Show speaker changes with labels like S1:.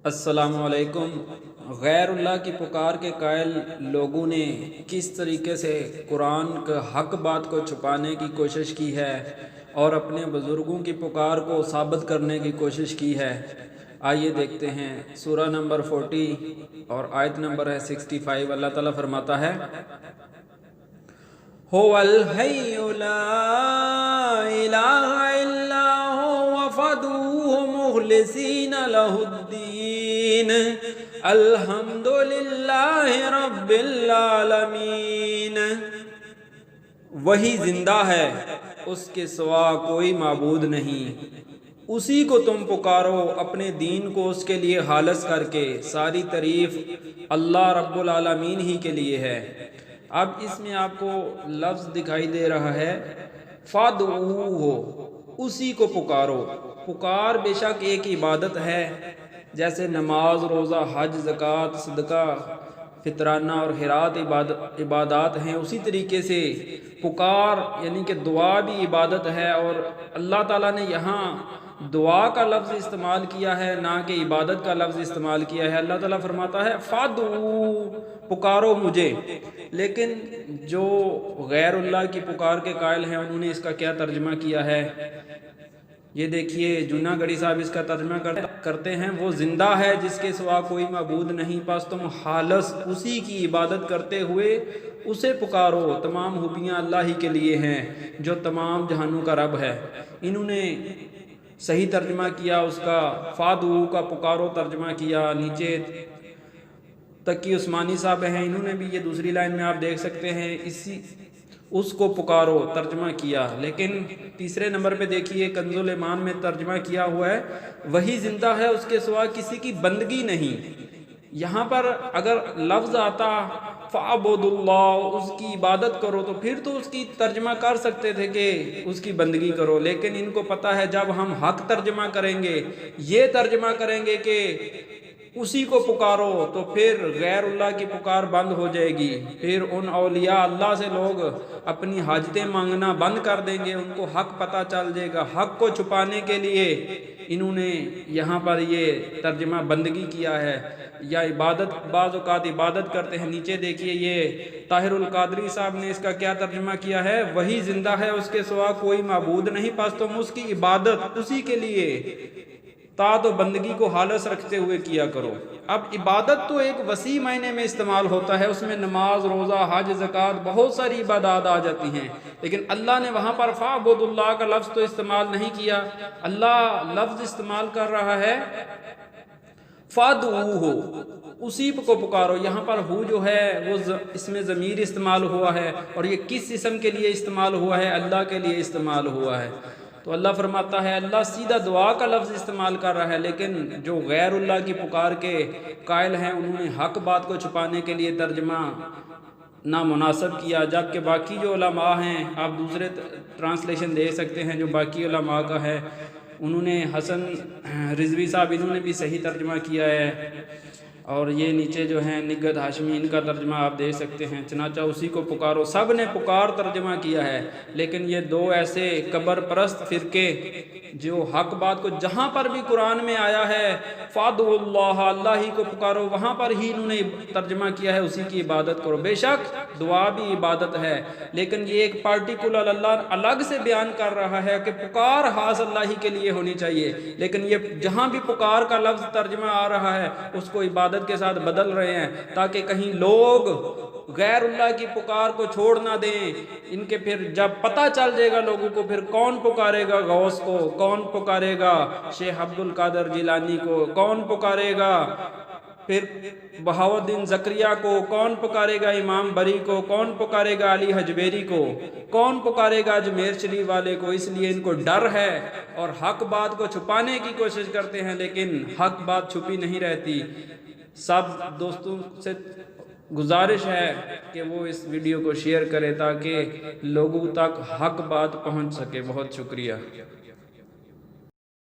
S1: السلام علیکم۔ غیر اللہ کی پکار کے قائل لوگوں نے کس طریقے سے قرآن کا حق بات کو چھپانے کی کوشش کی ہے اور اپنے بزرگوں کی پکار کو ثابت کرنے کی کوشش کی ہے، آئیے دیکھتے ہیں۔ سورہ نمبر 40 اور آیت نمبر ہے 65۔ اللہ تعالیٰ فرماتا ہے هو الحی لا الہ الا هو فادعوہ مخلصین لہ الدین الحمد للہ رب العالمین۔ وہی زندہ ہے، اس کے سوا کوئی معبود نہیں، اسی کو تم پکارو، اپنے دین کو اس کے لیے خالص کر کے۔ ساری تعریف اللہ رب العالمین ہی کے لیے ہے۔ اب اس میں آپ کو لفظ دکھائی دے رہا ہے فادعوہ، اسی کو پکارو۔ پکار بے شک ایک عبادت ہے، جیسے نماز، روزہ، حج، زکوٰۃ، صدقہ، فطرانہ اور خیرات عبادات ہیں، اسی طریقے سے پکار یعنی کہ دعا بھی عبادت ہے، اور اللہ تعالیٰ نے یہاں دعا کا لفظ استعمال کیا ہے، نہ کہ عبادت کا لفظ استعمال کیا ہے۔ اللہ تعالیٰ فرماتا ہے فادعو، پکارو مجھے۔ لیکن جو غیر اللہ کی پکار کے قائل ہیں، انہوں نے اس کا کیا ترجمہ کیا ہے، یہ دیکھیے۔ جناح گڑھی صاحب اس کا ترجمہ کرتے ہیں، وہ زندہ ہے جس کے سوا کوئی معبود نہیں، پس تم خالص اسی کی عبادت کرتے ہوئے اسے پکارو۔ تمام خوبیاں اللہ ہی کے لیے ہیں جو تمام جہانوں کا رب ہے۔ انہوں نے صحیح ترجمہ کیا اس کا، فادعو کا پکارو ترجمہ کیا۔ نیچے تقی عثمانی صاحب ہیں، انہوں نے بھی یہ دوسری لائن میں آپ دیکھ سکتے ہیں، اس کو پکارو ترجمہ کیا۔ لیکن تیسرے نمبر پہ دیکھیے، کنز الایمان میں ترجمہ کیا ہوا ہے وہی زندہ ہے، اس کے سوا کسی کی بندگی نہیں۔ یہاں پر اگر لفظ آتا فَعْبُدُ اللَّهُ، اس کی عبادت کرو، تو پھر تو اس کی ترجمہ کر سکتے تھے کہ اس کی بندگی کرو۔ لیکن ان کو پتہ ہے جب ہم حق ترجمہ کریں گے، یہ ترجمہ کریں گے کہ اسی کو پکارو، تو پھر غیر اللہ کی پکار بند ہو جائے گی، پھر ان اولیاء اللہ سے لوگ اپنی حاجتیں مانگنا بند کر دیں گے، ان کو حق پتہ چل جائے گا۔ حق کو چھپانے کے لیے انہوں نے یہاں پر یہ ترجمہ بندگی کیا ہے یا عبادت، بعض اوقات عبادت کرتے ہیں۔ نیچے دیکھیے، یہ طاہر القادری صاحب نے اس کا کیا ترجمہ کیا ہے، وہی زندہ ہے، اس کے سوا کوئی معبود نہیں، پس تم اس کی عبادت اسی کے لیے طاعت و بندگی کو خالص رکھتے ہوئے کیا کرو۔ اب عبادت تو ایک وسیع معنی میں استعمال ہوتا ہے، اس میں نماز، روزہ، حج، زکوٰۃ، بہت ساری عبادات آ جاتی ہیں، لیکن اللہ نے وہاں پر فَعْبُدُ اللَّهَ کا لفظ تو استعمال نہیں کیا۔ اللہ لفظ استعمال کر رہا ہے فَادْعُوهُ، اسی کو پکارو۔ یہاں پر ہو جو ہے وہ اس میں ضمیر استعمال ہوا ہے، اور یہ کس اسم کے لیے استعمال ہوا ہے، اللہ کے لیے استعمال ہوا ہے۔ تو اللہ فرماتا ہے، اللہ سیدھا دعا کا لفظ استعمال کر رہا ہے، لیکن جو غیر اللہ کی پکار کے قائل ہیں، انہوں نے حق بات کو چھپانے کے لیے ترجمہ نامناسب کیا۔ جبکہ باقی جو علماء ہیں، آپ دوسرے ٹرانسلیشن دیکھ سکتے ہیں جو باقی علماء کا ہے، انہوں نے حسن رضوی صاحب انہوں نے بھی صحیح ترجمہ کیا ہے، اور یہ نیچے جو ہیں نگہت ہاشمی، ان کا ترجمہ آپ دیکھ سکتے ہیں، چنانچہ اسی کو پکارو۔ سب نے پکار ترجمہ کیا ہے، لیکن یہ دو ایسے قبر پرست فرقے جو حق بات کو، جہاں پر بھی قرآن میں آیا ہے فَادْعُوا اللَّهَ، اللہ ہی کو پکارو، وہاں پر ہی انہوں نے ترجمہ کیا ہے اسی کی عبادت کرو۔ بے شک دعا بھی عبادت ہے، لیکن یہ ایک پارٹیکولر اللہ الگ سے بیان کر رہا ہے کہ پکار خاص اللہ ہی کے لیے ہونی چاہیے، لیکن یہ جہاں بھی پکار کا لفظ ترجمہ آ رہا ہے اس کو عبادت کے ساتھ بدل رہے ہیں، تاکہ کہیں لوگ غیر اللہ کی پکار کو چھوڑ نہ دیں۔ ان کے پھر جب پتہ چل جائے گا لوگوں کو، پھر کون پکارے گا غوث کو، کون پکارے گا شیخ عبد القادر جیلانی کو، کون پکارے گا پھر بہاؤالدین زکریا کو، کون پکارے گا امام بری کو، کون پکارے گا علی حجویری کو، کون پکارے گا اجمیر شریف والے کو۔ اس لیے ان کو ڈر ہے اور حق بات کو چھپانے کی کوشش کرتے ہیں، لیکن حق بات چھپی نہیں رہتی۔ سب دوستوں سے گزارش ہے کہ وہ اس ویڈیو کو شیئر کریں تاکہ لوگوں تک حق بات پہنچ سکے۔ بہت شکریہ۔